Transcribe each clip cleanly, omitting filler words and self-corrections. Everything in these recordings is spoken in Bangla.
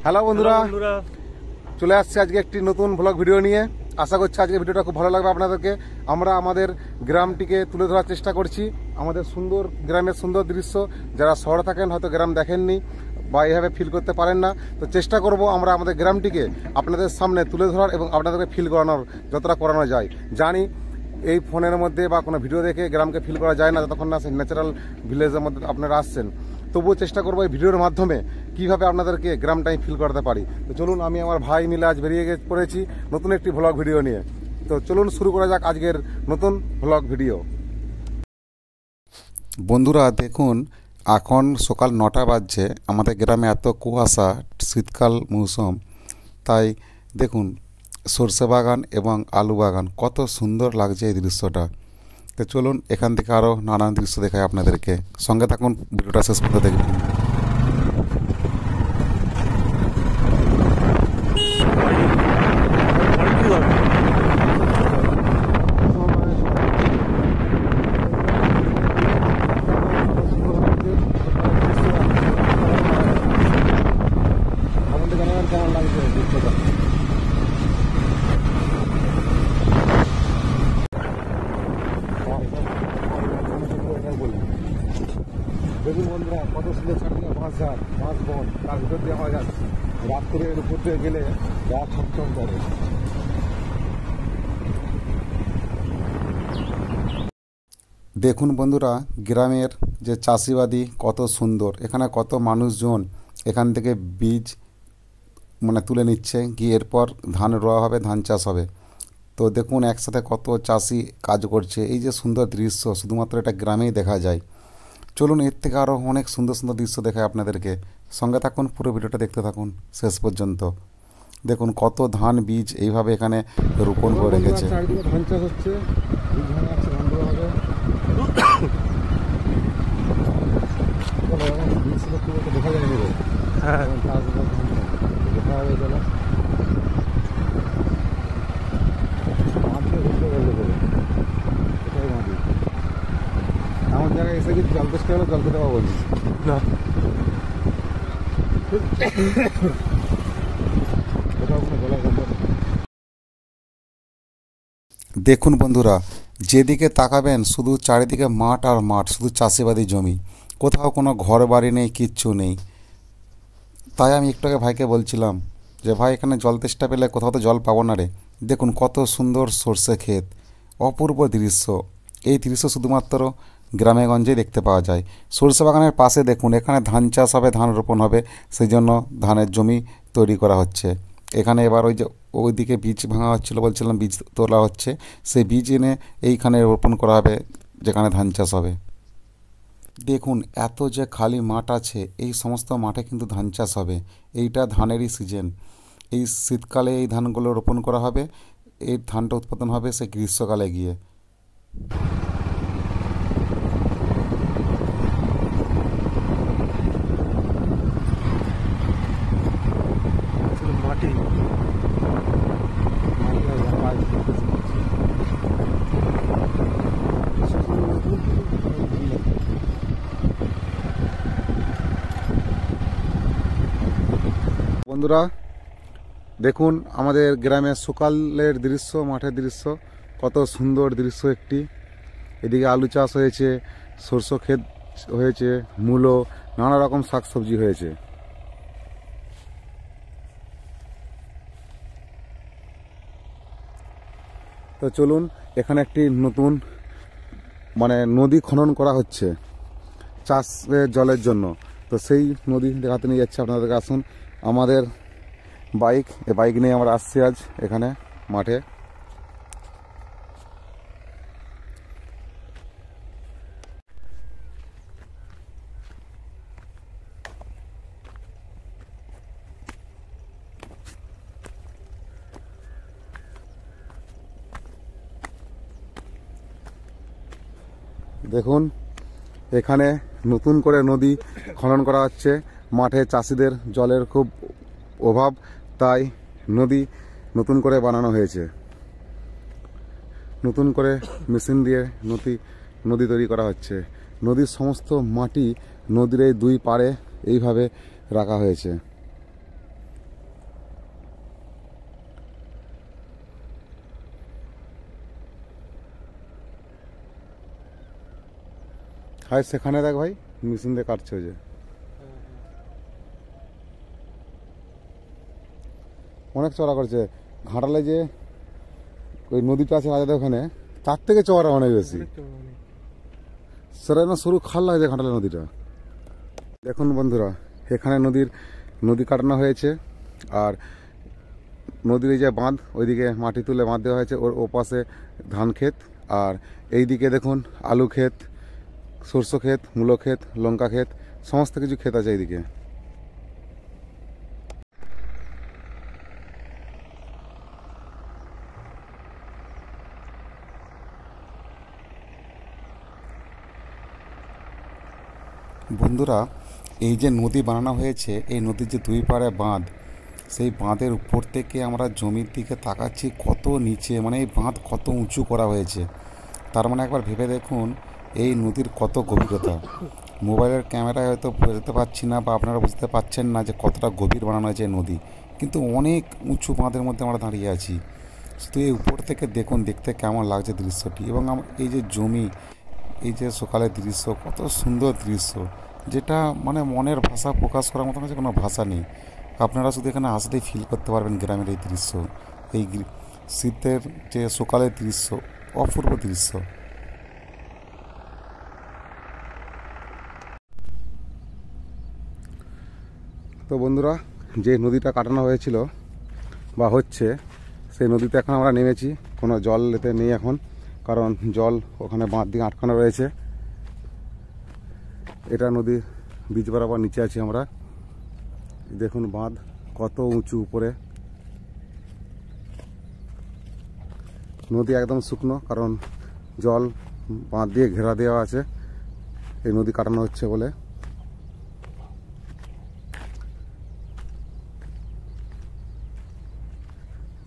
হ্যালো বন্ধুরা, চলে আসছে আজকে একটি নতুন ব্লগ ভিডিও নিয়ে। আশা করছি আজকে ভিডিওটা খুব ভালো লাগবে আপনাদেরকে। আমরা আমাদের গ্রামটিকে তুলে ধরার চেষ্টা করছি, আমাদের সুন্দর গ্রামের সুন্দর দৃশ্য। যারা শহরে থাকেন হয়তো গ্রাম দেখেননি বা এইভাবে ফিল করতে পারেন না, তো চেষ্টা করব আমরা আমাদের গ্রামটিকে আপনাদের সামনে তুলে ধরার এবং আপনাদেরকে ফিল করানোর যতটা করানো যায়। জানি এই ফোনের মধ্যে বা কোনো ভিডিও দেখে গ্রামকে ফিল করা যায় না যতক্ষণ না সেই ন্যাচারাল ভিলেজের মধ্যে আপনারা আসছেন। তবুও চেষ্টা করবো এই ভিডিওর মাধ্যমে কীভাবে আপনাদেরকে গ্রামটাই ফিল করাতে পারি। তো চলুন, আমি আমার ভাই মিলে আজ বেরিয়ে পড়েছি নতুন একটি ভ্লগ ভিডিও নিয়ে। তো চলুন শুরু করা যাক আজকের নতুন ভ্লগ ভিডিও। বন্ধুরা দেখুন, এখন সকাল 9টা বাজছে। আমাদের গ্রামে এত কুয়াশা, শীতকাল মৌসুম, তাই দেখুন সরষে বাগান এবং আলু বাগান, কত সুন্দর লাগছে এই দৃশ্যটা। তো চলুন এখান থেকে আরও নানান দৃশ্য দেখায় আপনাদেরকে। সঙ্গে থাকুন, ভিডিওটা শেষ পর্যন্ত দেখবেন। কেমন লাগছে দৃশ্যটা? দেখুন বন্ধুরা, কত সুন্দর চারদিকে বাঁশঝাড়, বাঁশ বন, তার ভিতর দিয়ে আমরা যাচ্ছি। রাত্রের উপর দিয়ে গেলে গা ছমছম করে। দেখুন বন্ধুরা, গ্রামের যে চাষিবাদী কত সুন্দর। এখানে কত মানুষজন এখান থেকে বীজ তুলে নিচ্ছে, গিয়ে এরপর ধান রোয়া হবে, ধান চাষ হবে। তো দেখুন একসাথে কত চাষি কাজ করছে। এই যে সুন্দর দৃশ্য শুধুমাত্র এটা গ্রামেই দেখা যায়। চলুন এর থেকে আরও অনেক সুন্দর সুন্দর দৃশ্য দেখায় আপনাদেরকে। সঙ্গে থাকুন, পুরো ভিডিওটা দেখতে থাকুন শেষ পর্যন্ত। দেখুন কত ধান বীজ এইভাবে এখানে রোপণ করে রেখেছে। চারিদিকে ধান চাষ হচ্ছে, ধান আছে, ধান রোয়া হবে। দেখা যায় দেখা হবে। চলো এমন জায়গায় এসে কিন্তু জল তেষ্টা হলে জল খেতে পাবো না। দেখুন বন্ধুরা, যেদিকে তাকাবেন শুধু চারিদিকে মাঠ আর মাঠ, শুধু চাষিবাদী জমি, কোথাও কোনো ঘর বাড়ি নেই, কিচ্ছু নেই। তাই আমি একটু আগে ভাইকে বলছিলাম যে ভাই, এখানে জল তেষ্টা পেলে কোথাও তো জল পাবো না রে। দেখুন কত সুন্দর সর্ষে ক্ষেত, অপূর্ব দৃশ্য। এই দৃশ্য শুধুমাত্র গ্রামে গঞ্জেই দেখতে পাওয়া যায়। সরষে বাগানের পাশে দেখুন, এখানে ধান চাষ হবে, ধান রোপণ হবে, সেই জন্য ধানের জমি তৈরি করা হচ্ছে। এখানে এবার ওইদিকে বীজ ভাঙা হচ্ছিলো, বলছিলাম বীজ তোলা হচ্ছে, সেই বীজ এনে এইখানে রোপণ করা হবে যেখানে ধান চাষ হবে। দেখুন এত যে খালি মাঠ আছে, এই সমস্ত মাঠে কিন্তু ধান চাষ হবে। এইটা ধানেরই সিজন। এই শীতকালে এই ধানগুলো রোপণ করা হবে, এই ধানটা উৎপাদন হবে সে গ্রীষ্মকালে গিয়ে। মাটি বন্ধুরা, দেখুন আমাদের গ্রামের সকালের দৃশ্য, মাঠের দৃশ্য, কত সুন্দর দৃশ্য একটি। এদিকে আলু চাষ হয়েছে, সরষে ক্ষেত হয়েছে, মূলো, নানা রকম শাকসবজি হয়েছে। তো চলুন, এখানে একটি নতুন নদী খনন করা হচ্ছে চাষের জলের জন্য। তো সেই নদী দেখাতে নিয়ে যাচ্ছে আপনাদেরকে। আসুন, আমাদের বাইক নিয়ে আমরা আসছি আজ এখানে মাঠে। দেখুন এখানে নতুন করে নদী খনন করা হচ্ছে। মাঠে চাষিদের জলের খুব অভাব, তাই নদী নতুন করে বানানো হয়েছে। নতুন করে মেশিন দিয়ে নদী তৈরি করা হচ্ছে। নদীর সমস্ত মাটি নদীর এই দুই পাড়ে এইভাবে রাখা হয়েছে। হাই সেখানে দেখ ভাই মেশিন দিয়ে কাটছে ওই যে। অনেক চড়া করছে। ঘাটালে যে ওই নদীটা আছে রাজাদের ওখানে, তার থেকে চওড়া অনেক বেশি। সেটা না সরু খাল লাগছে ঘাটালে নদীটা। দেখুন বন্ধুরা, এখানে নদী কাটানো হয়েছে, আর নদীর এই যে বাঁধ, ওইদিকে মাটি তুলে বাঁধ দেওয়া হয়েছে, ওর ওপাশে ধান ক্ষেত, আর এইদিকে দেখুন আলু ক্ষেত, সরষে ক্ষেত, মূলো ক্ষেত, লঙ্কা ক্ষেত, সমস্ত কিছু ক্ষেত আছে এইদিকে। বন্ধুরা, এই যে নদী বানানো হয়েছে, এই নদীর যে দুই পাড়ে বাঁধ, সেই বাঁধের উপর থেকে আমরা জমির দিকে তাকাচ্ছি কত নিচে, মানে এই বাঁধ কত উঁচু করা হয়েছে। তার মানে একবার ভেবে দেখুন এই নদীর কত গভীরতা। মোবাইলের ক্যামেরায় হয়তো বুঝতে পারছি না, বা আপনারা বুঝতে পারছেন না যে কতটা গভীর বানানো হয়েছে এই নদী, কিন্তু অনেক উঁচু বাঁধের মধ্যে আমরা দাঁড়িয়ে আছি। শুধু এই উপর থেকে দেখুন, দেখতে কেমন লাগছে দৃশ্যটি। এবং এই যে জমি, এই যে সকালের দৃশ্য, কত সুন্দর দৃশ্য, যেটা মানে মনের ভাষা প্রকাশ করার মতো কাছে কোনো ভাষা নেই। আপনারা শুধু এখানে আসলেই ফিল করতে পারবেন গ্রামের এই দৃশ্য, এই শীতের যে সকালের দৃশ্য, অপূর্ব দৃশ্য। তো বন্ধুরা, যে নদীটা কাটানো হয়েছিল বা হচ্ছে, সেই নদীতে এখন আমরা নেমেছি। কোনো জল এতে নেই এখন, কারণ জল ওখানে বাঁধ দিয়ে আটকানো রয়েছে। এটা নদীর বীজ বরাবর নিচে আছি আমরা। দেখুন বাঁধ কত উঁচু উপরে। নদী একদম শুকনো, কারণ জল বাঁধ দিয়ে ঘেরা দেওয়া আছে, এই নদী কাটানো হচ্ছে বলে।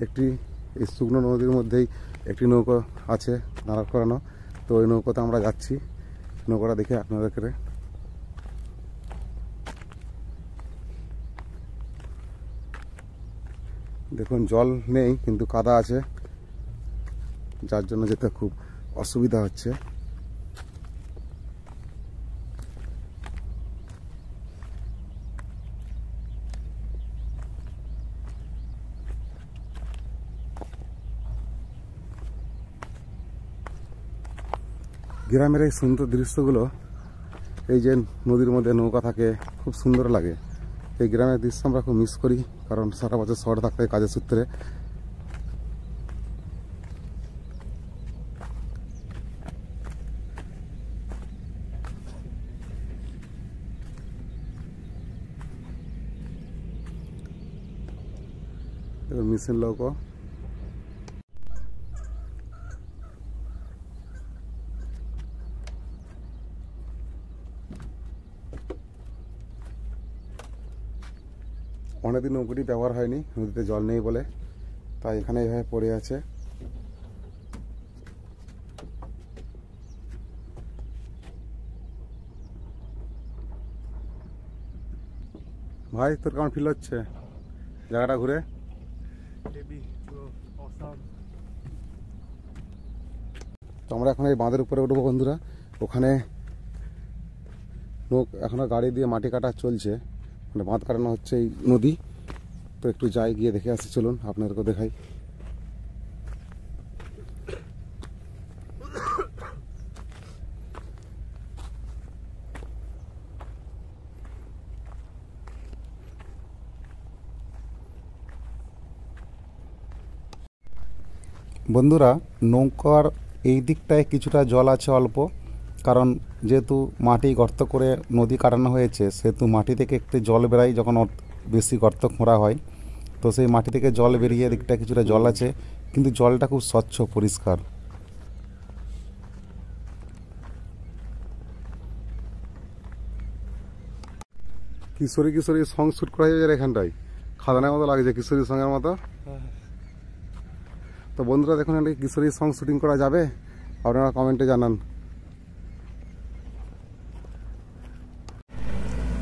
একটি এই শুকনো নদীর মধ্যেই একটি নৌকো আছে দাঁড়া করানো, তো ওই নৌকোতে আমরা যাচ্ছি। নৌকোটা দেখে আপনাদেরকে দেখুন, জল নেই কিন্তু কাদা আছে, যার জন্য যেতে খুব অসুবিধা হচ্ছে। গ্রামের এই সুন্দর দৃশ্যগুলো, এই যে নদীর মধ্যে নৌকা থাকে, খুব সুন্দর লাগে। এই গ্রামের দৃশ্য আমরা খুব মিস করি, কারণ সারা বছর শহরে থাকতে হয় কাজের সূত্রে। মিশন নৌকো, অনেকদিন নৌকোটি ব্যবহার হয়নি, নদীতে জল নেই বলে, তাই এখানে এইভাবে পড়ে আছে। ভাই, তোর কেমন ফিল হচ্ছে জায়গাটা ঘুরে? তো আমরা এখন এই বাঁধের উপরে উঠবো বন্ধুরা। ওখানে এখনো গাড়ি দিয়ে মাটি কাটা চলছে, মানে বাঁধ কাটানো হচ্ছে এই নদী। তো একটু যাই, গিয়ে দেখে আসি, চলুন আপনাদেরকে দেখাই। বন্ধুরা, নৌকার এই দিকটায় কিছুটা জল আছে অল্প, কারণ যেহেতু মাটি গর্ত করে নদী কাটানো হয়েছে, সেহেতু মাটি থেকে একটু জল বেরায় যখন বেশি গর্ত খোঁড়া হয়, তো সেই মাটি থেকে জল বেরিয়ে দিকটা কিছুটা জল আছে, কিন্তু জলটা খুব স্বচ্ছ পরিষ্কার। কিশোরী কিশোরী সং শ্যুট করা যায় এখানটায়, খাদানের মতো লাগছে কিশোরীর সঙ্গের মতো। তো বন্ধুরা দেখুন, এখানে কিশোরীর সং শুটিং করা যাবে? আপনারা কমেন্টে জানান।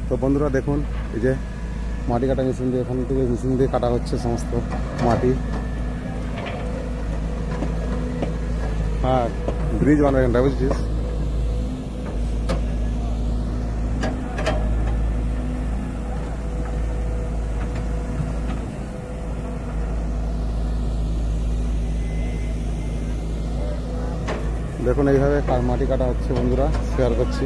তো বন্ধুরা দেখুন, এই যে মাটি কাটা মেশিন দিয়ে, এখান থেকে মেশিন দিয়ে কাটা হচ্ছে সমস্ত মাটি। হ্যাঁ, ব্রিজ বানাবে এখানটা, বুঝছিস? দেখুন এইভাবে মাটি কাটা হচ্ছে বন্ধুরা, শেয়ার করছি।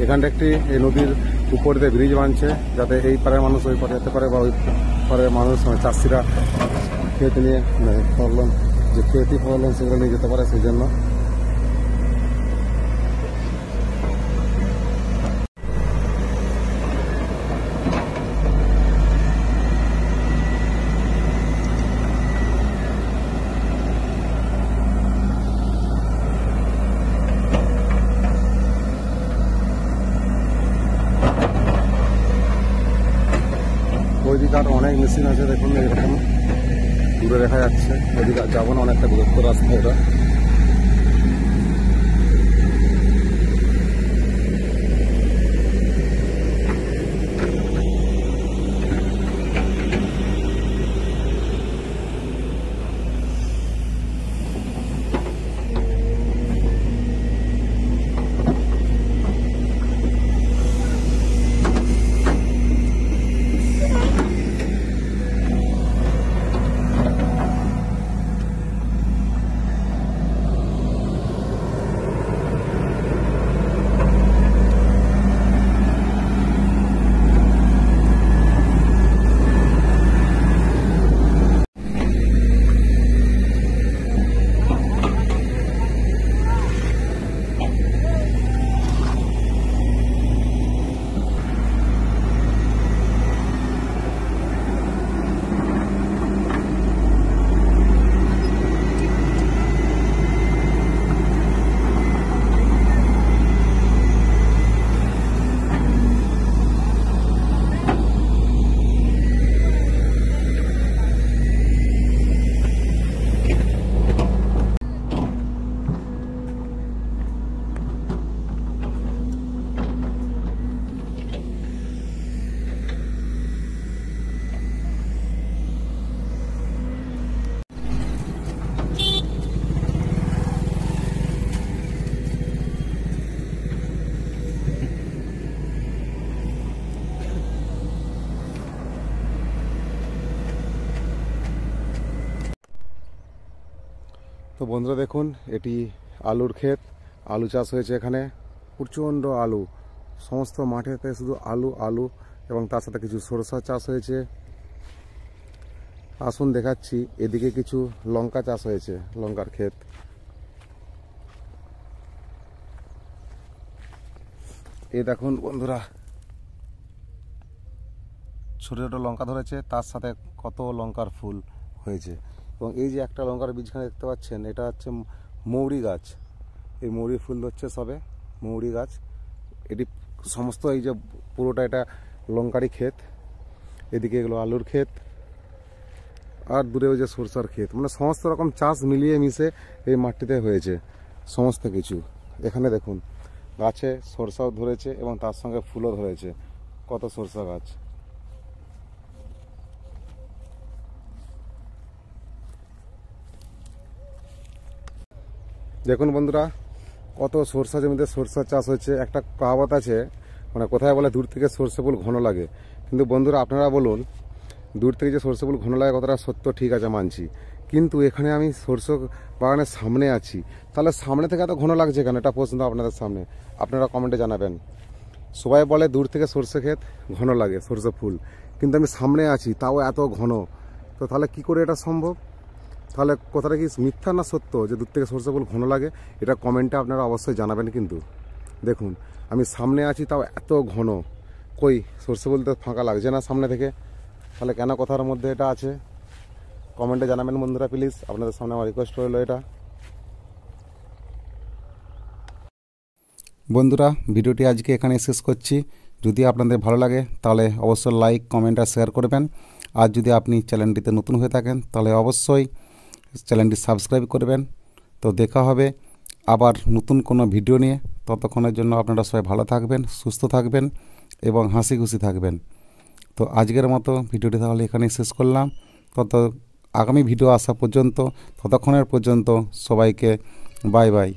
এখানটা একটি এই নদীর উপর দিয়ে ব্রিজ বানছে, যাতে এই পারের মানুষ ওই পারে যেতে পারে, বা ওই পারের মানুষ চাষিরা ক্ষেত নিয়ে ফলন, যে ক্ষেতি ফলন সেগুলো নিয়ে যেতে পারে, সেই জন্য। ওইদিকে আর অনেক মেশিন আছে, দেখুন এরকম দূরে দেখা যাচ্ছে। ওইদিকে যাবো না, অনেকটা দূরত্ব রাস্তা এটা। তো বন্ধুরা দেখুন, এটি আলুর ক্ষেত, আলু চাষ হয়েছে এখানে, প্রচণ্ড আলু, সমস্ত মাঠেতে শুধু আলু আলু, এবং তার সাথে কিছু সরষা চাষ হয়েছে। আসুন দেখাচ্ছি, এদিকে কিছু লঙ্কা চাষ হয়েছে, লঙ্কার ক্ষেত। এই দেখুন বন্ধুরা, ছোটো ছোটো লঙ্কা ধরেছে, তার সাথে কত লঙ্কার ফুল হয়েছে। এবং এই যে একটা লঙ্কার বীজখানে দেখতে পাচ্ছেন, এটা হচ্ছে মৌরি গাছ। এই মৌরি ফুল ধরছে সবে, মৌরি গাছ। এটি সমস্ত এই যে পুরোটা এটা লঙ্কারই ক্ষেত। এদিকে এগুলো আলুর ক্ষেত, আর দূরে ওই যে সরষার ক্ষেত। মানে সমস্ত রকম চাষ মিলিয়ে মিশে এই মাটিতে হয়েছে সমস্ত কিছু। এখানে দেখুন, গাছে সরষাও ধরেছে এবং তার সঙ্গে ফুলও ধরেছে, কত সরষা গাছ। দেখুন বন্ধুরা, কত সরষা জমিতে সরষা চাষ হচ্ছে। একটা কাহাবত আছে, মানে কোথায় বলে দূর থেকে সরষে ফুল ঘন লাগে। কিন্তু বন্ধুরা আপনারা বলুন, দূর থেকে যে সরষে ফুল ঘন লাগে কতটা সত্য, ঠিক আছে মানছি। কিন্তু এখানে আমি সরষে বাগানের সামনে আছি, তাহলে সামনে থেকে এত ঘন লাগছে কেন? এটা প্রশ্ন আপনাদের সামনে, আপনারা কমেন্টে জানাবেন। সবাই বলে দূর থেকে সরষে ক্ষেত ঘন লাগে, সরষে ফুল, কিন্তু আমি সামনে আছি তাও এত ঘন। তো তাহলে কি করে এটা সম্ভব? তাহলে কথাটা কি মিথ্যা না সত্য যে দূর থেকে সরষে ফুল ঘন লাগে? এটা কমেন্টে আপনারা অবশ্যই জানাবেন। কিন্তু দেখুন, আমি সামনে আছি তাও এত ঘন, কই সরষে ফুল তো ফাঁকা লাগছে না সামনে থেকে। তাহলে কেন কথার মধ্যে এটা আছে? কমেন্টে জানাবেন বন্ধুরা প্লিজ, আপনাদের সামনে আমার রিকোয়েস্ট রইল এটা। বন্ধুরা, ভিডিওটি আজকে এখানে শেষ করছি। যদি আপনাদের ভালো লাগে তাহলে অবশ্যই লাইক, কমেন্ট আর শেয়ার করবেন। আর যদি আপনি চ্যানেলটিতে নতুন হয়ে থাকেন তাহলে অবশ্যই চ্যানেলটি সাবস্ক্রাইব করবেন। তো দেখা হবে আবার নতুন কোনো ভিডিও নিয়ে। ততক্ষণের জন্য আপনারা সবাই ভালো থাকবেন, সুস্থ থাকবেন এবং হাসি খুশি থাকবেন। তো আজকের মতো ভিডিওটি তাহলে এখানেই শেষ করলাম। আগামী ভিডিও আসা পর্যন্ত, ততক্ষণের পর্যন্ত সবাইকে বাই বাই।